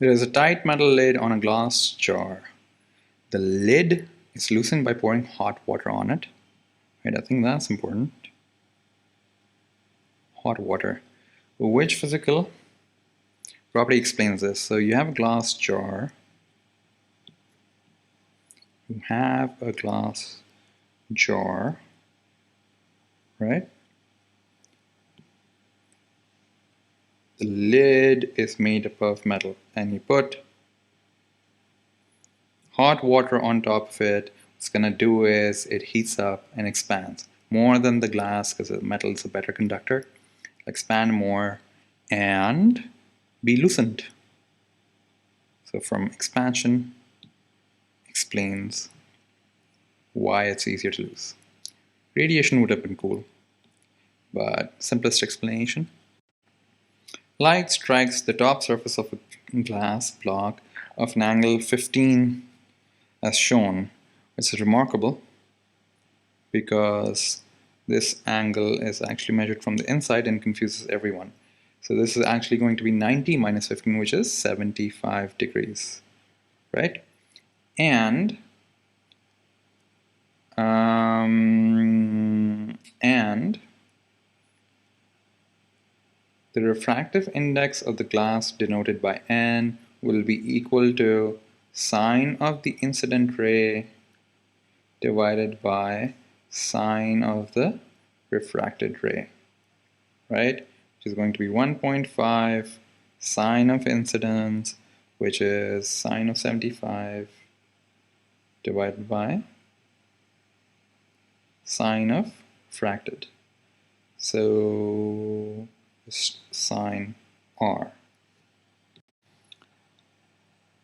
There is a tight metal lid on a glass jar. The lid is loosened by pouring hot water on it. Right, I think that's important. Hot water. Which physical property explains this? So you have a glass jar. You have a glass jar, right? The lid is made up of metal, and you put hot water on top of it. What's gonna do is it heats up and expands more than the glass because the metal is a better conductor. Expand more and be loosened. So from expansion explains why it's easier to lose. Radiation would have been cool, but simplest explanation. Light strikes the top surface of a glass block of an angle 15 as shown. It's remarkable because this angle is actually measured from the inside and confuses everyone. So this is actually going to be 90 minus 15, which is 75 degrees, right? And the refractive index of the glass denoted by N will be equal to sine of the incident ray divided by sine of the refracted ray, right? Which is going to be 1.5 sine of incidence, which is sine of 75 divided by sine of refracted. So sine R.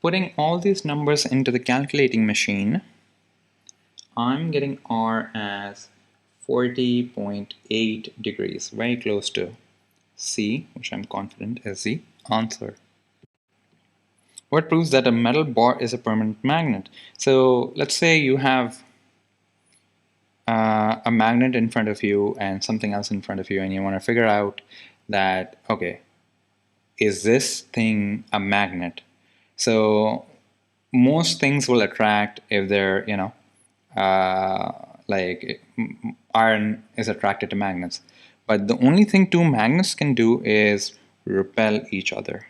Putting all these numbers into the calculating machine, I'm getting R as 40.8 degrees, very close to C, which I'm confident is the answer. What proves that a metal bar is a permanent magnet? So let's say you have a magnet in front of you and something else in front of you, and you want to figure out that, okay, is this thing a magnet? So most things will attract if they're, like iron is attracted to magnets. But the only thing two magnets can do is repel each other.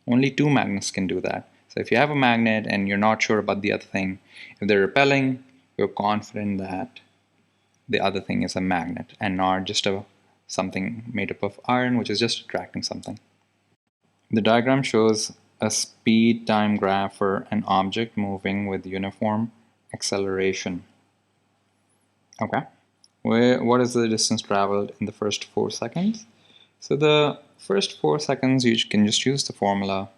Only two magnets can do that. So if you have a magnet and you're not sure about the other thing, if they're repelling, you're confident that the other thing is a magnet and not just something made up of iron, which is just attracting something. The diagram shows a speed time graph for an object moving with uniform acceleration. Okay, what is the distance traveled in the first 4 seconds? So the first 4 seconds you can just use the formula.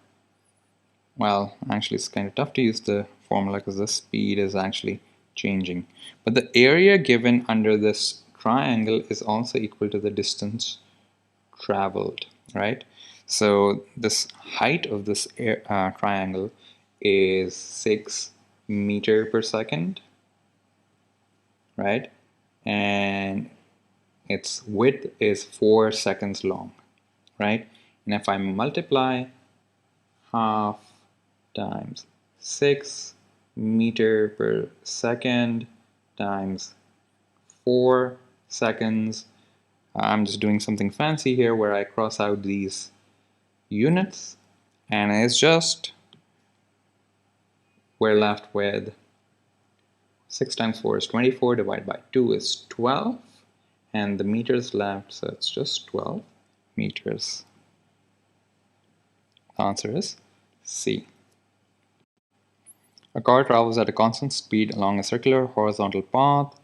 Well, actually it's kind of tough to use the formula because the speed is actually changing. But the area given under this triangle is also equal to the distance traveled, right? So this height of this triangle is 6 meter per second, right? And its width is 4 seconds long, right? And if I multiply half times 6 meter per second times 4 seconds, I'm just doing something fancy here where I cross out these units, and it's just, we're left with 6 times 4 is 24, divided by 2 is 12, and the meters left, so it's just 12 meters. The answer is C. A car travels at a constant speed along a circular horizontal path.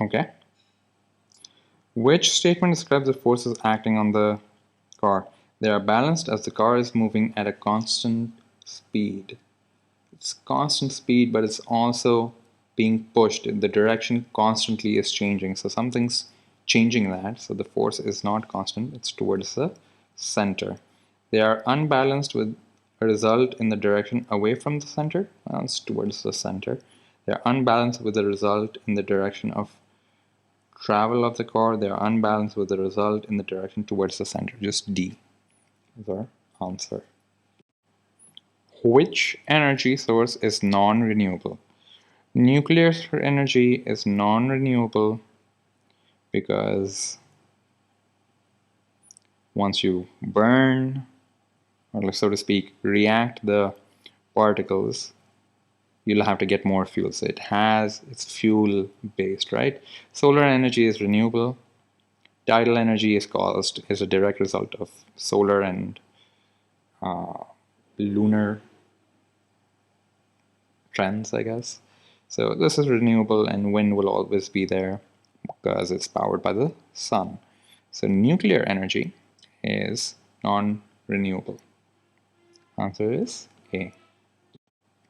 Okay. Which statement describes the forces acting on the car? They are balanced as the car is moving at a constant speed. It's constant speed, but it's also being pushed. The direction constantly is changing. So something's changing that. So the force is not constant. It's towards the center. They are unbalanced with a result in the direction away from the center. Well, it's towards the center. They are unbalanced with a result in the direction of travel of the car. They are unbalanced with the result in the direction towards the center. Just D. is our answer. Which energy source is non-renewable? Nuclear energy is non-renewable because once you burn, or so to speak, react the particles, you'll have to get more fuel. So it's fuel based, right? Solar energy is renewable. Tidal energy is a direct result of solar and lunar trends, I guess. So this is renewable, and wind will always be there because it's powered by the sun. So nuclear energy is non-renewable. Answer is A.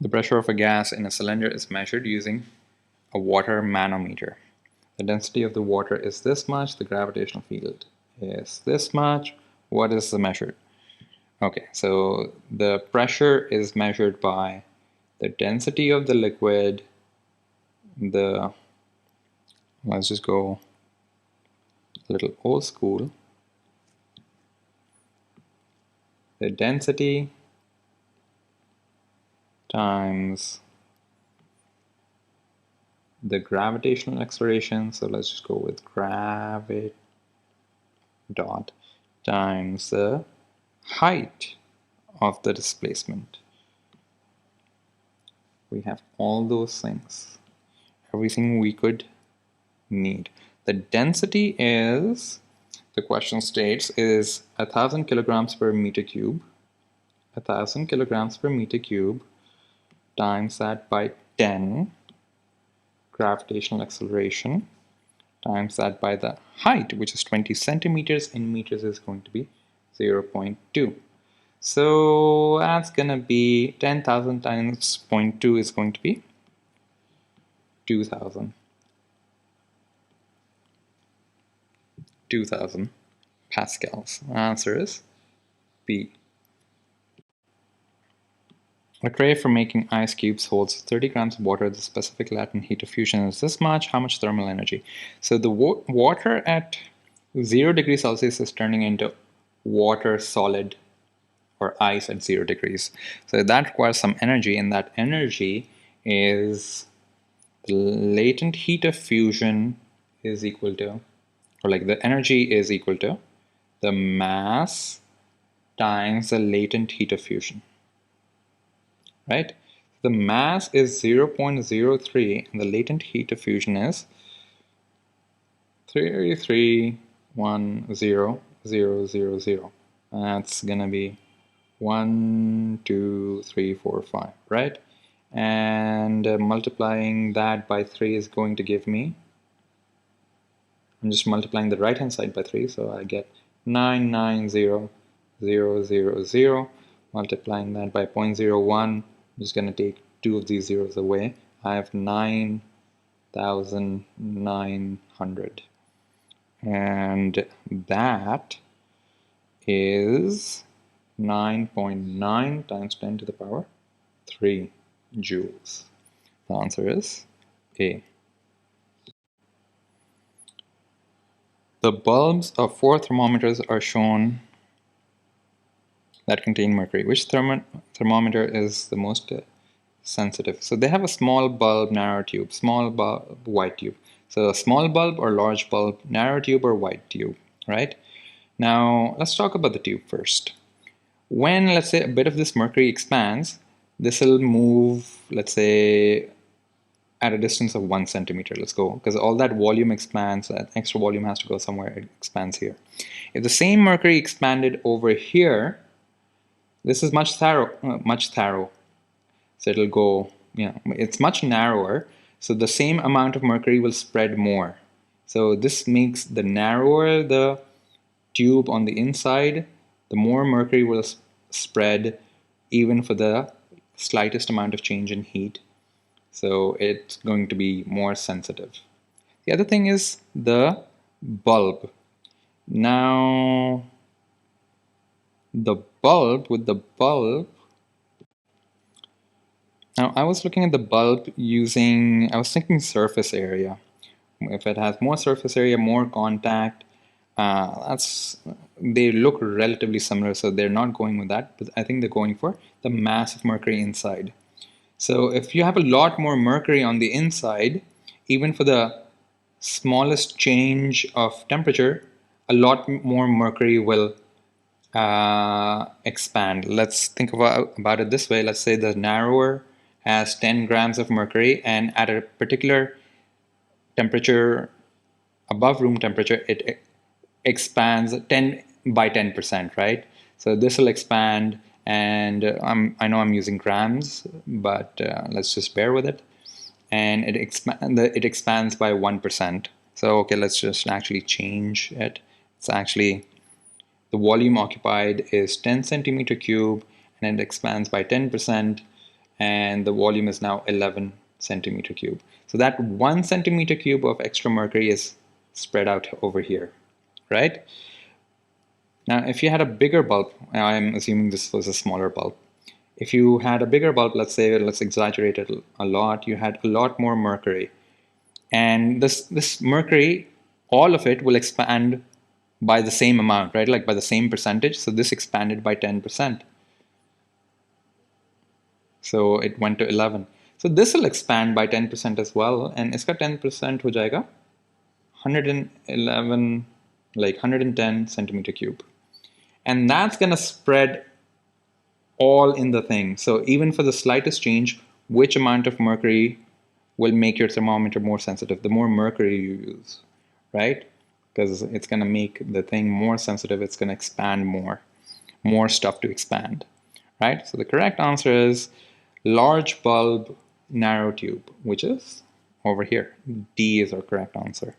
The pressure of a gas in a cylinder is measured using a water manometer. The density of the water is this much, the gravitational field is this much. What is the measured? Okay, so the pressure is measured by the density of the liquid, let's just go a little old school, the density times the gravitational acceleration, so let's just go with gravit dot times the height of the displacement. We have all those things, everything we could need. The density is, the question states, is 1,000 kilograms per meter cube. 1,000 kilograms per meter cube times that by 10 gravitational acceleration times that by the height, which is 20 centimeters in meters, is going to be 0.2. So that's going to be 10,000 times 0.2 is going to be 2,000. 2,000 pascals. The answer is B. A tray for making ice cubes holds 30 grams of water. The specific latent heat of fusion is this much. How much thermal energy? So the water at 0 degrees Celsius is turning into water solid or ice at 0 degrees. So that requires some energy, and that energy is the latent heat of fusion is equal to, or like the energy is equal to the mass times the latent heat of fusion. Right? The mass is 0.03 and the latent heat of fusion is 33,100,000. That's gonna be 1, 2, 3, 4, 5, right? And multiplying that by 3 is going to give me, I'm just multiplying the right hand side by 3, so I get 990,000. Multiplying that by 0.01, I'm just going to take 2 of these zeros away. I have 9,900. And that is 9.9 times 10 to the power 3 joules. The answer is A. The bulbs of 4 thermometers are shown that contain mercury. Which thermometer is the most sensitive? So they have a small bulb, narrow tube, small bulb, wide tube. So a small bulb or large bulb, narrow tube or wide tube, right? Now let's talk about the tube first. When, let's say, a bit of this mercury expands, this will move, let's say, at a distance of 1 centimeter. Let's go, because all that volume expands, that extra volume has to go somewhere, it expands here. If the same mercury expanded over here, this is much narrow. So it'll go, it's much narrower. So the same amount of mercury will spread more. So this makes the narrower the tube on the inside, the more mercury will spread even for the slightest amount of change in heat. So it's going to be more sensitive. The other thing is the bulb. Now, the bulb, now I was looking at the bulb I was thinking surface area. If it has more surface area, more contact, they look relatively similar, so they're not going with that, but I think they're going for the mass of mercury inside. So if you have a lot more mercury on the inside, even for the smallest change of temperature, a lot more mercury will expand. Let's think about it this way. Let's say the narrower has 10 grams of mercury, and at a particular temperature above room temperature, it expands 10 by 10%, right? So this will expand, and I know I'm using grams, but let's just bear with it. And it expands by 1%. So okay, let's just actually change it. It's actually, the volume occupied is 10 centimeter cube, and it expands by 10%, and the volume is now 11 centimeter cube. So that 1 centimeter cube of extra mercury is spread out over here, right? Now, if you had a bigger bulb, I'm assuming this was a smaller bulb. If you had a bigger bulb, let's say, let's exaggerate it a lot, you had a lot more mercury. And this mercury, all of it will expand by the same amount, right? Like by the same percentage. So this expanded by 10%. So it went to 11. So this will expand by 10% as well. And iska 10% ho jayega 111, like 110 centimeter cube. And that's going to spread all in the thing. So even for the slightest change, which amount of mercury will make your thermometer more sensitive? The more mercury you use, right? Because it's going to make the thing more sensitive. It's going to expand more stuff to expand, right? So the correct answer is large bulb, narrow tube, which is over here. D is our correct answer.